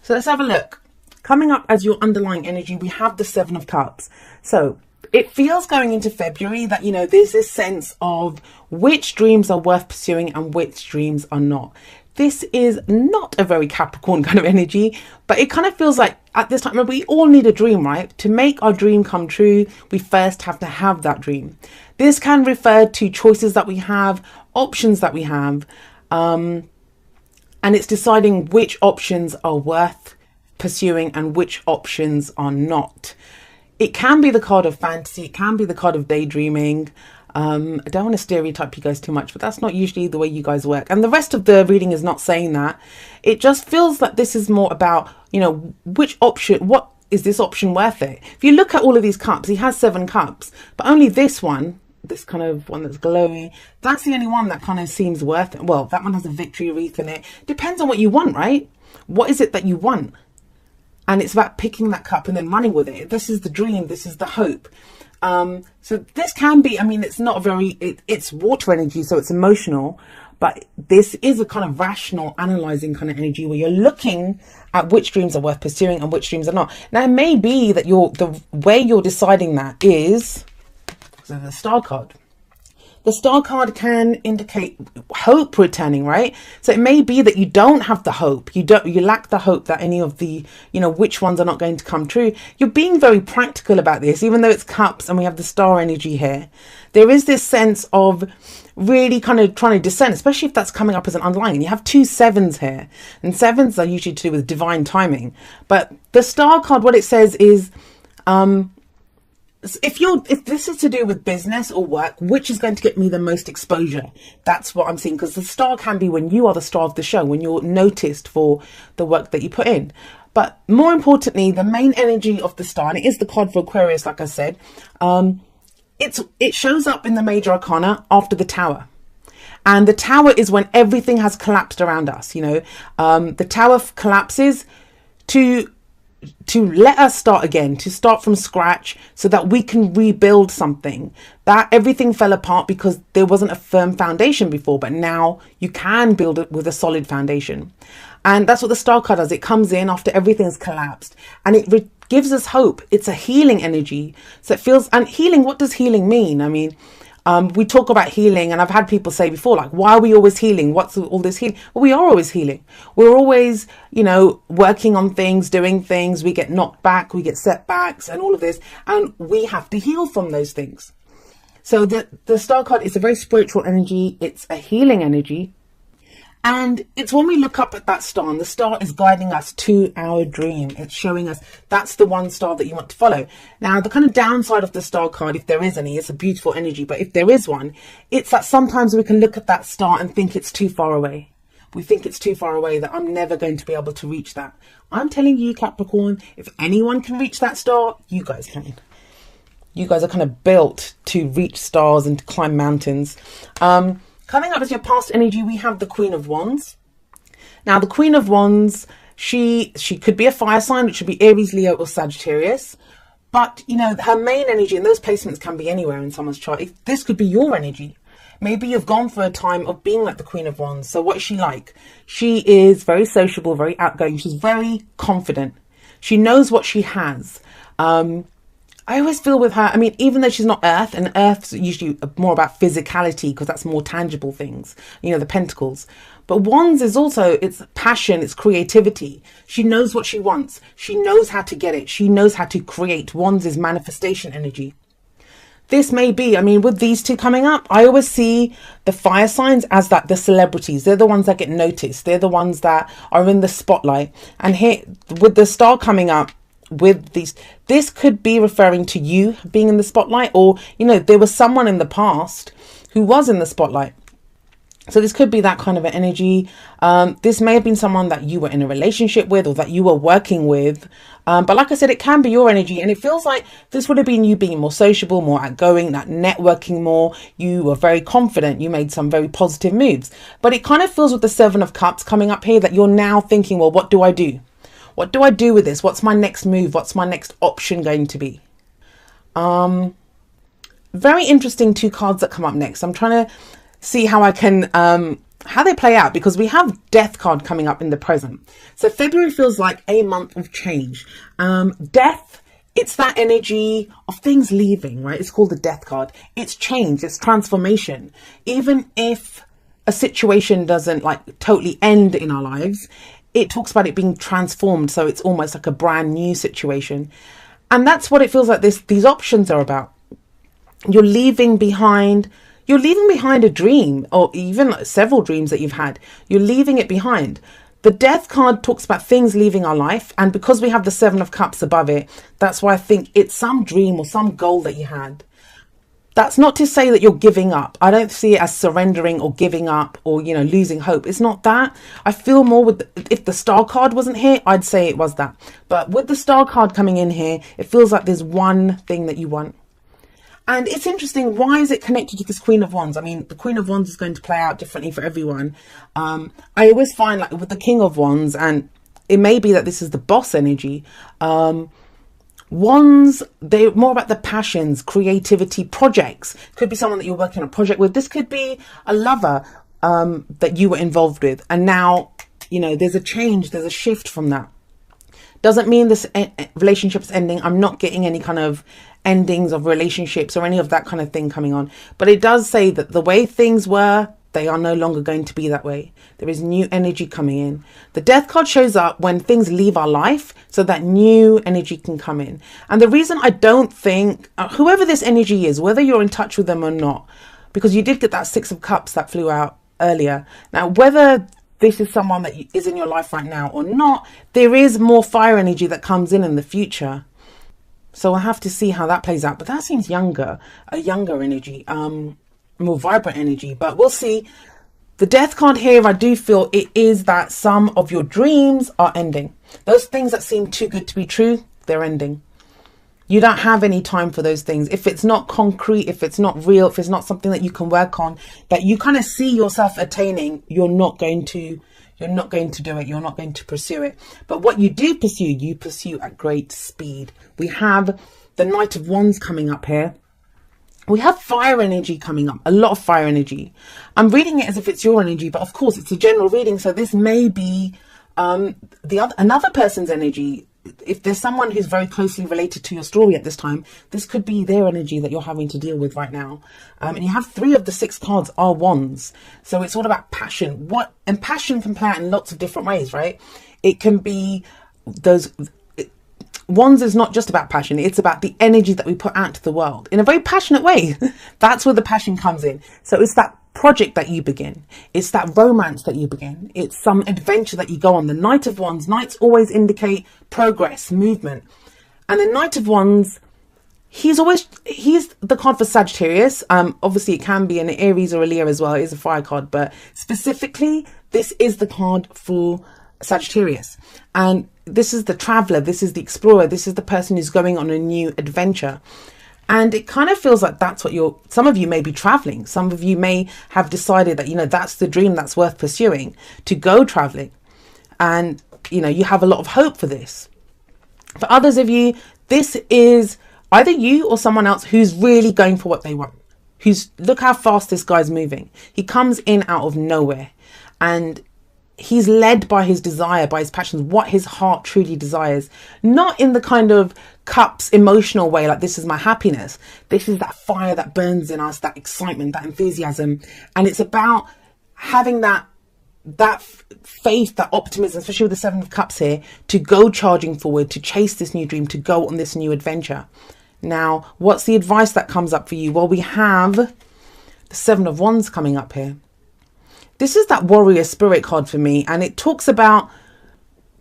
So let's have a look. Coming up as your underlying energy, we have the Seven of Cups. So it feels going into February that, there's this sense of which dreams are worth pursuing and which dreams are not. This is not a very Capricorn kind of energy, but it kind of feels like at this time, we all need a dream, right? To make our dream come true, we first have to have that dream. This can refer to choices that we have, options that we have, and it's deciding which options are worth pursuing and which options are not. It can be the card of fantasy, it can be the card of daydreaming. I don't want to stereotype you guys too much, but that's not usually the way you guys work. And the rest of the reading is not saying that. It just feels like this is more about, which option, what is this option worth it? If you look at all of these cups, he has 7 cups, but only this one, this kind of one that's glowing, that's the only one that kind of seems worth it. Well, that one has a victory wreath in it. Depends on what you want, right? What is it that you want? And it's about picking that cup and then running with it. This is the dream. This is the hope. So this can be, it's not very, it's water energy, so it's emotional, but this is a kind of rational, analyzing kind of energy where you're looking at which dreams are worth pursuing and which dreams are not. Now, it may be that the way you're deciding that is, so the Star card. The Star card can indicate hope returning, right? So it may be that you don't have the hope. You lack the hope that any of the, which ones are not going to come true. You're being very practical about this, even though it's cups and we have the star energy here. There is this sense of really kind of trying to discern, especially if that's coming up as an underlying. You have 2 7s here, and 7s are usually to do with divine timing. But the Star card, what it says is, if this is to do with business or work, which is going to get me the most exposure? That's what I'm seeing, because the star can be when you are the star of the show, when you're noticed for the work that you put in. But more importantly, the main energy of the star, and it is the card for Aquarius, like I said, it shows up in the major arcana after the Tower. And the Tower is when everything has collapsed around us. The Tower collapses to let us start again, to start from scratch so that we can rebuild something. That everything fell apart because there wasn't a firm foundation before, but now you can build it with a solid foundation. And that's what the Star card does. It comes in after everything's collapsed and it gives us hope. It's a healing energy. So it feels, and healing, what does healing mean? We talk about healing, and I've had people say before, like, why are we always healing? What's all this healing? Well, we are always healing. We're always, working on things, doing things. We get knocked back, we get setbacks and all of this, and we have to heal from those things. So the Star card is a very spiritual energy. It's a healing energy. And it's when we look up at that star, and the star is guiding us to our dream. It's showing us that's the one star that you want to follow. Now, the kind of downside of the Star card, if there is any, it's a beautiful energy. But if there is one, it's that sometimes we can look at that star and think it's too far away. We think it's too far away, that I'm never going to be able to reach that. I'm telling you, Capricorn, if anyone can reach that star, you guys can. You guys are kind of built to reach stars and to climb mountains. Coming up as your past energy, we have the Queen of Wands. Now, the Queen of Wands, she could be a fire sign, which would be Aries, Leo, or Sagittarius. But, her main energy, and those placements can be anywhere in someone's chart. This could be your energy. Maybe you've gone for a time of being like the Queen of Wands. So what is she like? She is very sociable, very outgoing. She's very confident. She knows what she has. I always feel with her, even though she's not Earth, and Earth's usually more about physicality because that's more tangible things, the pentacles. But Wands is also, it's passion, it's creativity. She knows what she wants. She knows how to get it. She knows how to create. Wands is manifestation energy. This may be, with these two coming up, I always see the fire signs as that the celebrities. They're the ones that get noticed. They're the ones that are in the spotlight. And here, with the star coming up, with these, this could be referring to you being in the spotlight, or there was someone in the past who was in the spotlight. So this could be that kind of an energy. This may have been someone that you were in a relationship with or that you were working with. But like I said, it can be your energy, and it feels like this would have been you being more sociable, more outgoing, that networking more. You were very confident. You made some very positive moves. But it kind of feels with the 7 of Cups coming up here that you're now thinking, well, what do I do? What do I do with this? What's my next move? What's my next option going to be? Very interesting 2 cards that come up next. I'm trying to see how I can how they play out, because we have death card coming up in the present. So February feels like a month of change. Death, it's that energy of things leaving, right? It's called the death card. It's change, it's transformation. Even if a situation doesn't like totally end in our lives, it talks about it being transformed. So it's almost like a brand new situation. And that's what it feels like these options are about. You're leaving behind a dream, or even like several dreams that you've had. You're leaving it behind. The death card talks about things leaving our life. And because we have the 7 of Cups above it, that's why I think it's some dream or some goal that you had. That's not to say that you're giving up. I don't see it as surrendering or giving up or, losing hope. It's not that. I feel more if the star card wasn't here, I'd say it was that. But with the star card coming in here, it feels like there's one thing that you want. And it's interesting, why is it connected to this Queen of Wands? I mean, the Queen of Wands is going to play out differently for everyone. I always find like with the King of Wands, and it may be that this is the boss energy, Wands, they're more about the passions, creativity, projects. Could be someone that you're working on a project with. This could be a lover that you were involved with. And now, there's a change, there's a shift from that. Doesn't mean this relationship is ending. I'm not getting any kind of endings of relationships or any of that kind of thing coming on. But it does say that the way things were, they are no longer going to be that way. There is new energy coming in. The death card shows up when things leave our life so that new energy can come in. And the reason I don't think, whoever this energy is, whether you're in touch with them or not, because you did get that 6 of Cups that flew out earlier. Now, whether this is someone that is in your life right now or not, there is more fire energy that comes in the future. So we'll have to see how that plays out. But that seems younger, a younger energy, more vibrant energy. But we'll see. The death card here, I do feel it is that some of your dreams are ending. Those things that seem too good to be true, they're ending. You don't have any time for those things. If it's not concrete, if it's not real, if it's not something that you can work on, that you kind of see yourself attaining, you're not going to do it. You're not going to pursue it. But what you do pursue, you pursue at great speed. We have the Knight of Wands coming up here. We have fire energy coming up, a lot of fire energy. I'm reading it as if it's your energy, but of course it's a general reading. So this may be another person's energy. If there's someone who's very closely related to your story at this time, this could be their energy that you're having to deal with right now. And you have 3 of the 6 cards are wands. So it's all about passion. And passion can play out in lots of different ways, right? It can be wands is not just about passion. It's about the energy that we put out to the world in a very passionate way. That's where the passion comes in. So it's that project that you begin. It's that romance that you begin. It's some adventure that you go on. The Knight of Wands. Knights always indicate progress, movement. And the Knight of Wands, he's the card for Sagittarius. Obviously it can be an Aries or a Leo as well. It is a fire card, but specifically this is the card for Sagittarius. And this is the traveler, this is the explorer, this is the person who's going on a new adventure. And it kind of feels like that's what some of you may be traveling. Some of you may have decided that, that's the dream that's worth pursuing, to go traveling. And, you have a lot of hope for this. For others of you, this is either you or someone else who's really going for what they want. Look how fast this guy's moving. He comes in out of nowhere and he's led by his desire, by his passions, what his heart truly desires, not in the kind of cups emotional way, like this is my happiness. This is that fire that burns in us, that excitement, that enthusiasm. And it's about having that faith, that optimism, especially with the 7 of Cups here, to go charging forward, to chase this new dream, to go on this new adventure. Now, what's the advice that comes up for you? Well, we have the 7 of Wands coming up here. This is that warrior spirit card for me, and it talks about,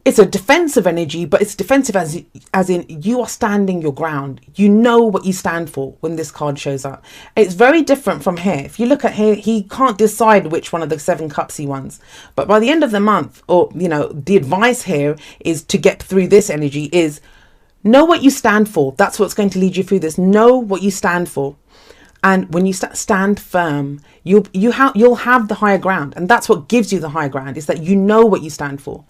it's a defensive energy, but it's defensive as in you are standing your ground. You know what you stand for when this card shows up. It's very different from here. If you look at here, he can't decide which one of the 7 cups he wants. But by the end of the month, or, the advice here is to get through this energy is know what you stand for. That's what's going to lead you through this. Know what you stand for. And when you stand firm, you'll have the higher ground. And that's what gives you the higher ground, is that you know what you stand for.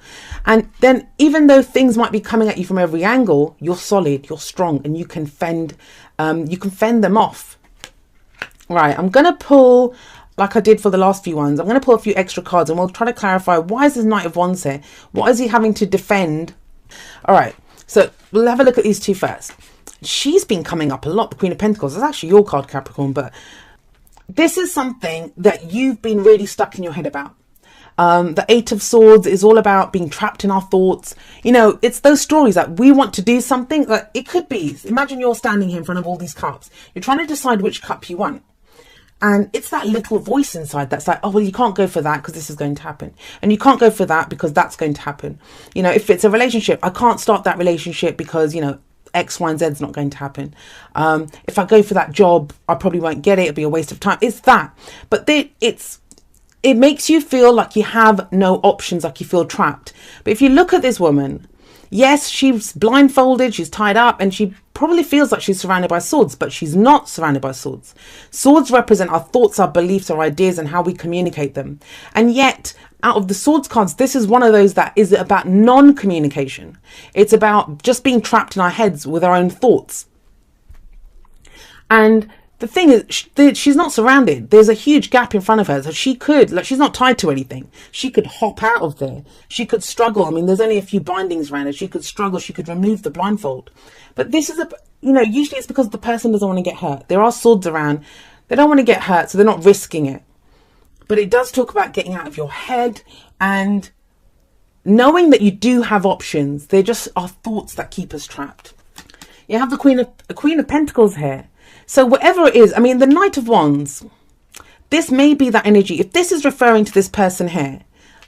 And then even though things might be coming at you from every angle, you're solid, you're strong, and you can fend them off. Right, I'm going to pull like I did for the last few ones, I'm going to pull a few extra cards and we'll try to clarify, why is this Knight of Wands here? What is he having to defend? All right, so we'll have a look at these two first. She's been coming up a lot, the Queen of Pentacles. It's actually your card, Capricorn, but this is something that you've been really stuck in your head about. The Eight of Swords is all about being trapped in our thoughts. You know, it's those stories that we want to do something. Like, it could be, imagine you're standing here in front of all these cups. You're trying to decide which cup you want. And it's that little voice inside that's like, oh, well, you can't go for that because this is going to happen. And you can't go for that because that's going to happen. You know, if it's a relationship, I can't start that relationship because, you know, X, Y, and Z is not going to happen. If I go for that job, I probably won't get it. It'll be a waste of time. It's that. But it makes you feel like you have no options, like you feel trapped. But if you look at this woman, yes, she's blindfolded, she's tied up, and she probably feels like she's surrounded by swords, but she's not surrounded by swords. Swords represent our thoughts, our beliefs, our ideas, and how we communicate them. And yet, out of the swords cards, this is one of those that is about non-communication. It's about just being trapped in our heads with our own thoughts. And the thing is, she's not surrounded. There's a huge gap in front of her. So she could, like, she's not tied to anything. She could hop out of there. She could struggle. I mean, there's only a few bindings around her. She could struggle. She could remove the blindfold. But this is usually it's because the person doesn't want to get hurt. There are swords around. They don't want to get hurt, so they're not risking it. But it does talk about getting out of your head and knowing that you do have options. They're just our thoughts that keep us trapped. You have the Queen of Pentacles here. So whatever it is, I mean, the Knight of Wands, this may be that energy. If this is referring to this person here,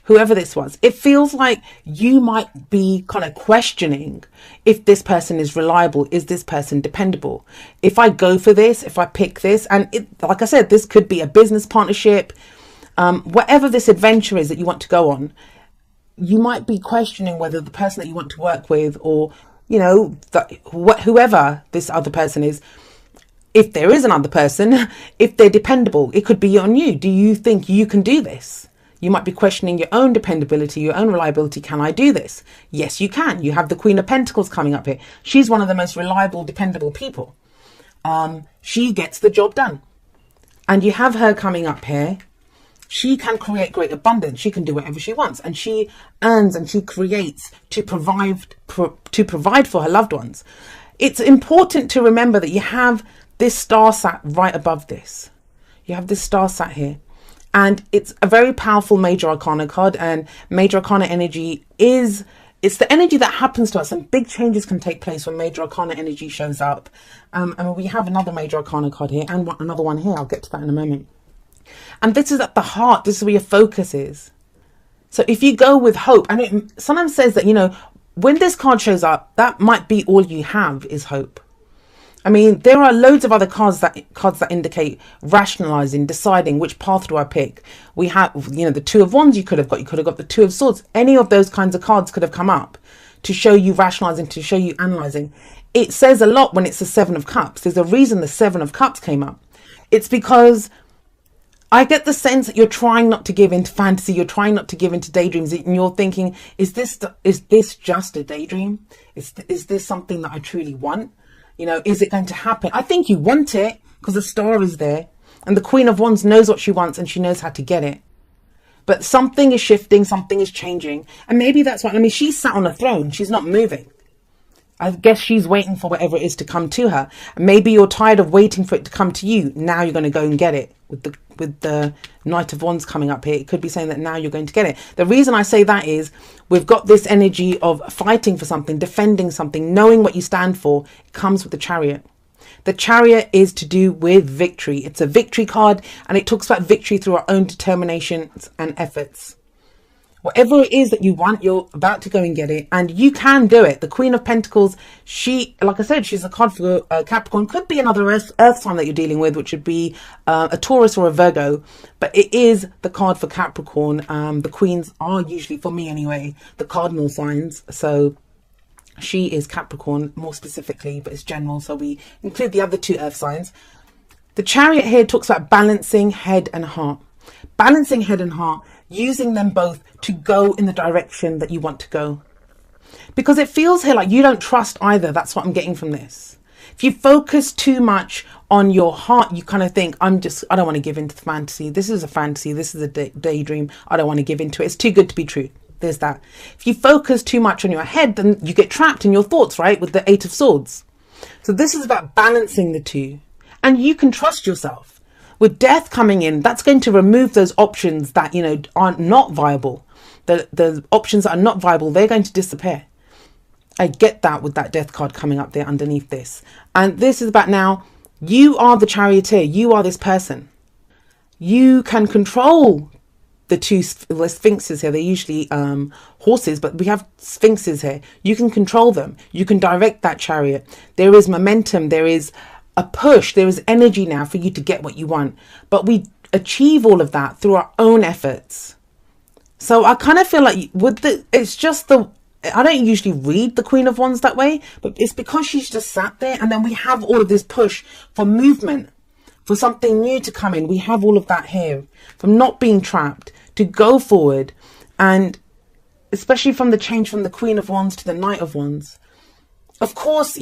whoever this was, it feels like you might be kind of questioning if this person is reliable. Is this person dependable? If I go for this, if I pick this, and like I said, this could be a business partnership, whatever this adventure is that you want to go on, you might be questioning whether the person that you want to work with, or, you know, whoever this other person is, if there is another person, if they're dependable. It could be on you. Do you think you can do this? You might be questioning your own dependability, your own reliability. Can I do this? Yes, you can. You have the Queen of Pentacles coming up here. She's one of the most reliable, dependable people. She gets the job done. And you have her coming up here. She can create great abundance. She can do whatever she wants. And she earns and she creates to provide for her loved ones. It's important to remember that you have this star sat right above this. You have this star sat here. And it's a very powerful Major Arcana card. And Major Arcana energy it's the energy that happens to us. And big changes can take place when Major Arcana energy shows up. And we have another Major Arcana card here and another one here. I'll get to that in a moment. And this is at the heart. This is where your focus is. So if you go with hope, and it sometimes says that, you know, when this card shows up, that might be all you have is hope. I mean, there are loads of other cards that indicate rationalizing, deciding which path do I pick. We have, you know, the Two of Wands you could have got. You could have got the Two of Swords. Any of those kinds of cards could have come up to show you rationalizing, to show you analyzing. It says a lot when it's the Seven of Cups. There's a reason the Seven of Cups came up. It's because I get the sense that you're trying not to give into fantasy. You're trying not to give into daydreams. And you're thinking, is this just a daydream? Is this something that I truly want? You know, is it going to happen? I think you want it because the star is there. And the Queen of Wands knows what she wants and she knows how to get it. But something is shifting. Something is changing. And maybe that's why, I mean, she's sat on a throne. She's not moving. I guess she's waiting for whatever it is to come to her. And maybe you're tired of waiting for it to come to you. Now you're going to go and get it. With the Knight of Wands coming up here, it could be saying that now you're going to get it. The reason I say that is we've got this energy of fighting for something, defending something, knowing what you stand for. It comes with the Chariot. The Chariot is to do with victory. It's a victory card, and it talks about victory through our own determinations and efforts. Whatever it is that you want, you're about to go and get it, and you can do it. The Queen of Pentacles, like I said, she's a card for Capricorn. Could be another earth sign that you're dealing with, which would be a Taurus or a Virgo, but it is the card for Capricorn. The queens are usually, for me anyway, the cardinal signs. So she is Capricorn more specifically, but it's general, so we include the other two earth signs. The Chariot here talks about balancing head and heart. Balancing head and heart, using them both to go in the direction that you want to go. Because it feels here like you don't trust either. That's what I'm getting from this. If you focus too much on your heart, you kind of think, I don't want to give into the fantasy. This is a fantasy. This is a daydream. I don't want to give into it. It's too good to be true. There's that. If you focus too much on your head, then you get trapped in your thoughts, right? With the Eight of Swords. So this is about balancing the two. And you can trust yourself. With death coming in, that's going to remove those options that, are not viable. The options that are not viable, they're going to disappear. I get that with that death card coming up there underneath this. And this is about now, you are the charioteer. You are this person. You can control the two sphinxes here. They're usually horses, but we have sphinxes here. You can control them. You can direct that chariot. There is momentum. There is a push. There is energy now for you to get what you want. But we achieve all of that through our own efforts. So I kind of feel like I don't usually read the Queen of Wands that way, but it's because she's just sat there, and then we have all of this push for movement, for something new to come in. We have all of that here, from not being trapped, to go forward, and especially from the change from the Queen of Wands to the Knight of Wands. Of course,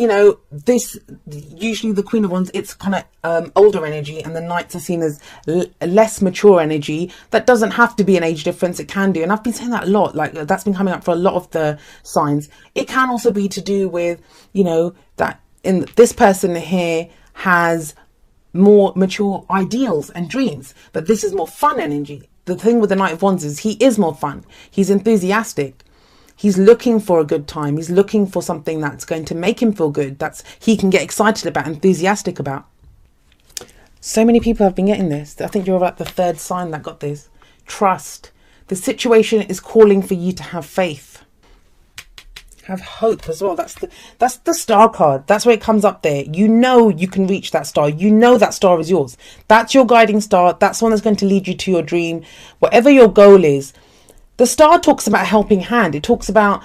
this, usually the Queen of Wands, it's kind of older energy, and the Knights are seen as less mature energy. That doesn't have to be an age difference. It can do. And I've been saying that a lot. Like, that's been coming up for a lot of the signs. It can also be to do with, that in this person here has more mature ideals and dreams. But this is more fun energy. The thing with the Knight of Wands is he is more fun. He's enthusiastic. He's looking for a good time. He's looking for something that's going to make him feel good. He can get excited about, enthusiastic about. So many people have been getting this. I think you're about the third sign that got this. Trust. The situation is calling for you to have faith. Have hope as well. That's the star card. That's where it comes up there. You can reach that star. That star is yours. That's your guiding star. That's one that's going to lead you to your dream. Whatever your goal is. The star talks about a helping hand. It talks about,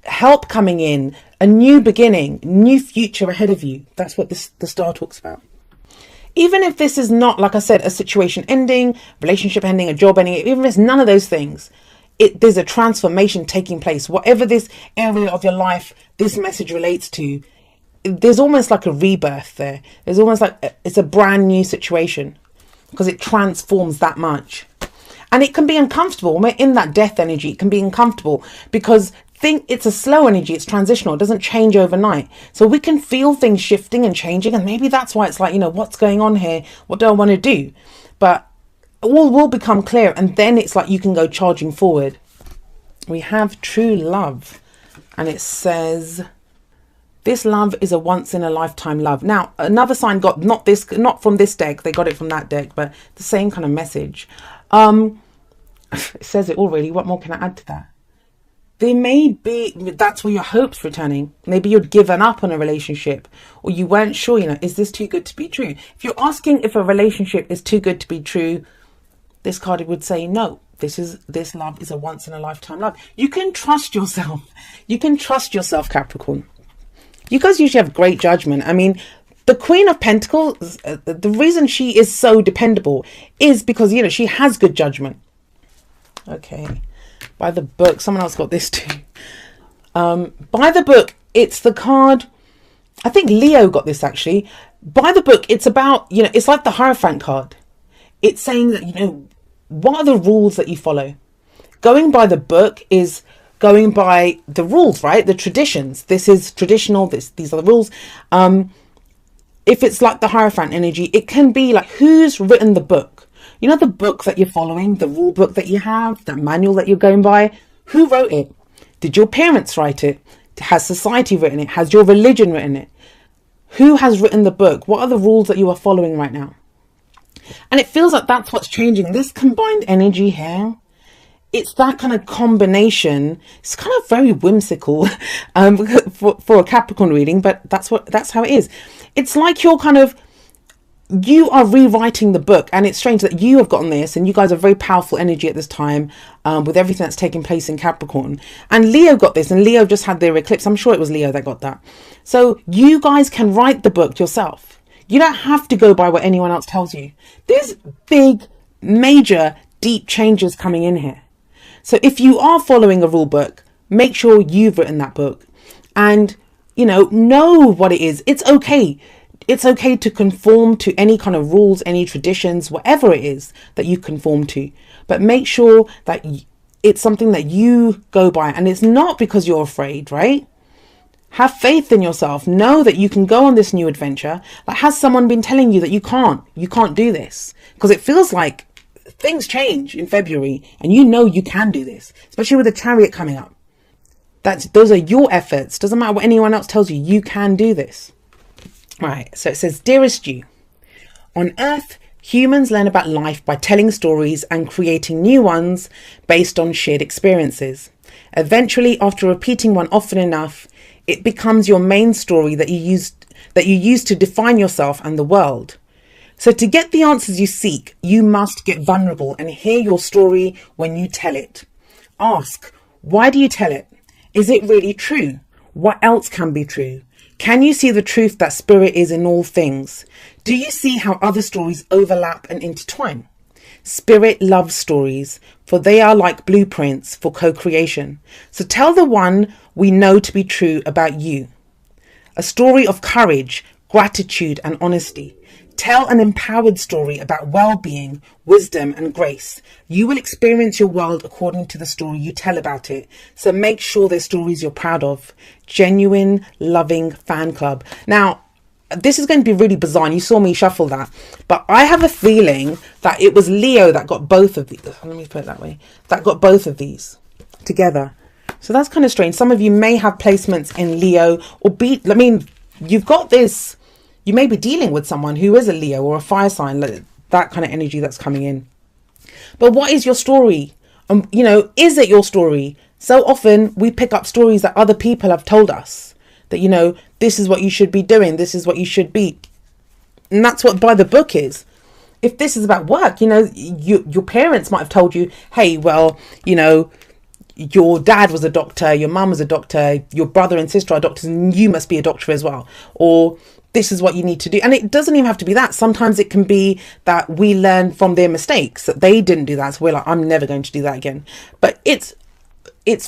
help coming in, a new beginning, new future ahead of you. That's what the star talks about. Even if this is not, like I said, a situation ending, relationship ending, a job ending, even if it's none of those things, there's a transformation taking place. Whatever this area of your life this message relates to, there's almost like a rebirth there. There's almost like it's a brand new situation because it transforms that much. And it can be uncomfortable. When we're in that death energy, it can be uncomfortable because it's a slow energy. It's transitional. It doesn't change overnight. So we can feel things shifting and changing. And maybe that's why it's like, what's going on here? What do I want to do? But all will become clear. And then it's like you can go charging forward. We have true love. And it says, this love is a once in a lifetime love. Now, another sign got not from this deck. They got it from that deck, but the same kind of message. It says it already. What more can I add to that? That's where your hope's returning. Maybe you'd given up on a relationship, or you weren't sure, is this too good to be true? If you're asking if a relationship is too good to be true, this card would say no. This love is a once in a lifetime love. You can trust yourself. You can trust yourself, Capricorn. You guys usually have great judgment. I mean, the Queen of Pentacles, the reason she is so dependable is because, she has good judgment. Okay. By the book. Someone else got this too. By the book, it's the card. I think Leo got this actually. By the book, it's about, it's like the Hierophant card. It's saying that, what are the rules that you follow? Going by the book is going by the rules, right? The traditions. This is traditional. These are the rules. If it's like the Hierophant energy, it can be like, who's written the book? The book that you're following, the rule book that you have, that manual that you're going by. Who wrote it? Did your parents write it? Has society written it? Has your religion written it? Who has written the book? What are the rules that you are following right now? And it feels like that's what's changing. This combined energy here, it's that kind of combination. It's kind of very whimsical for a Capricorn reading, but that's how it is. It's like you are rewriting the book, and it's strange that you have gotten this, and you guys are very powerful energy at this time with everything that's taking place in Capricorn. And Leo got this, and Leo just had their eclipse. I'm sure it was Leo that got that. So you guys can write the book yourself. You don't have to go by what anyone else tells you. There's big, major, deep changes coming in here. So if you are following a rule book, make sure you've written that book. And know what it is. It's okay. It's okay to conform to any kind of rules, any traditions, whatever it is that you conform to. But make sure that it's something that you go by. And it's not because you're afraid, right? Have faith in yourself. Know that you can go on this new adventure. Like, has someone been telling you that you can't do this? Because it feels like things change in February and you can do this, especially with the Chariot coming up. Those are your efforts. Doesn't matter what anyone else tells you. You can do this. Right. So it says, dearest you, on Earth, humans learn about life by telling stories and creating new ones based on shared experiences. Eventually, after repeating one often enough, it becomes your main story that you use to define yourself and the world. So to get the answers you seek, you must get vulnerable and hear your story when you tell it. Ask, why do you tell it? Is it really true? What else can be true? Can you see the truth that spirit is in all things? Do you see how other stories overlap and intertwine? Spirit loves stories, for they are like blueprints for co-creation. So tell the one we know to be true about you. A story of courage, gratitude, and honesty. Tell an empowered story about well-being, wisdom, and grace. You will experience your world according to the story you tell about it. So make sure they're stories you're proud of. Genuine, loving fan club. Now, this is going to be really bizarre. And you saw me shuffle that. But I have a feeling that it was Leo that got both of these. Let me put it that way. That got both of these together. So that's kind of strange. Some of you may have placements in Leo you've got this. You may be dealing with someone who is a Leo or a fire sign, that kind of energy that's coming in. But what is your story? Is it your story? So often we pick up stories that other people have told us that, this is what you should be doing. This is what you should be. And that's what by the book is. If this is about work, your parents might have told you, hey, well, your dad was a doctor, your mum was a doctor, your brother and sister are doctors, and you must be a doctor as well. Or this is what you need to do. And it doesn't even have to be that. Sometimes it can be that we learn from their mistakes, that they didn't do that. So we're like, I'm never going to do that again. But it's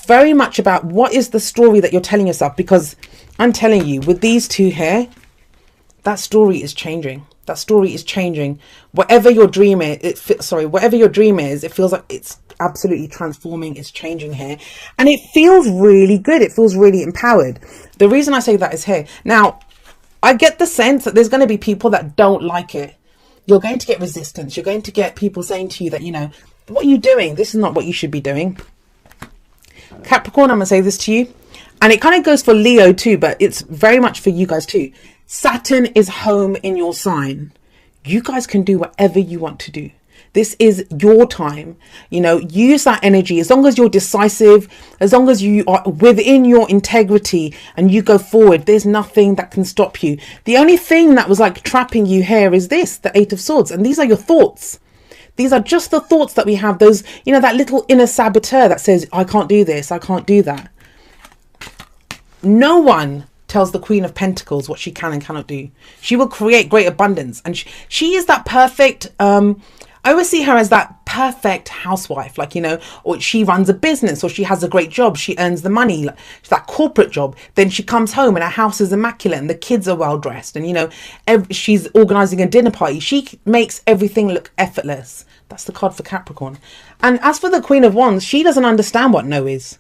very much about what is the story that you're telling yourself. Because I'm telling you, with these two here, that story is changing. That story is changing. Whatever your dream is, it feels like it's absolutely transforming. It's changing here. And it feels really good. It feels really empowered. The reason I say that is here. Now, I get the sense that there's going to be people that don't like it. You're going to get resistance. You're going to get people saying to you that, what are you doing? This is not what you should be doing. Capricorn, I'm going to say this to you. And it kind of goes for Leo too, but it's very much for you guys too. Saturn is home in your sign. You guys can do whatever you want to do. This is your time. Use that energy. As long as you're decisive, as long as you are within your integrity and you go forward, there's nothing that can stop you. The only thing that was like trapping you here is the Eight of Swords. And these are your thoughts. These are just the thoughts that we have. Those, that little inner saboteur that says, I can't do this. I can't do that. No one tells the Queen of Pentacles what she can and cannot do. She will create great abundance. And she is that perfect, I always see her as that perfect housewife, or she runs a business, or she has a great job. She earns the money, that corporate job. Then she comes home and her house is immaculate and the kids are well dressed. And, she's organizing a dinner party. She makes everything look effortless. That's the card for Capricorn. And as for the Queen of Wands, she doesn't understand what no is.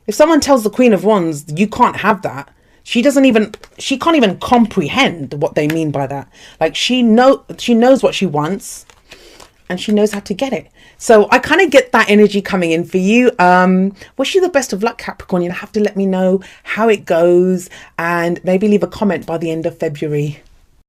If someone tells the Queen of Wands, you can't have that, she can't even comprehend what they mean by that. She knows what she wants. And she knows how to get it. So I kind of get that energy coming in for you. Wish you the best of luck, Capricorn. You'll have to let me know how it goes and maybe leave a comment by the end of February.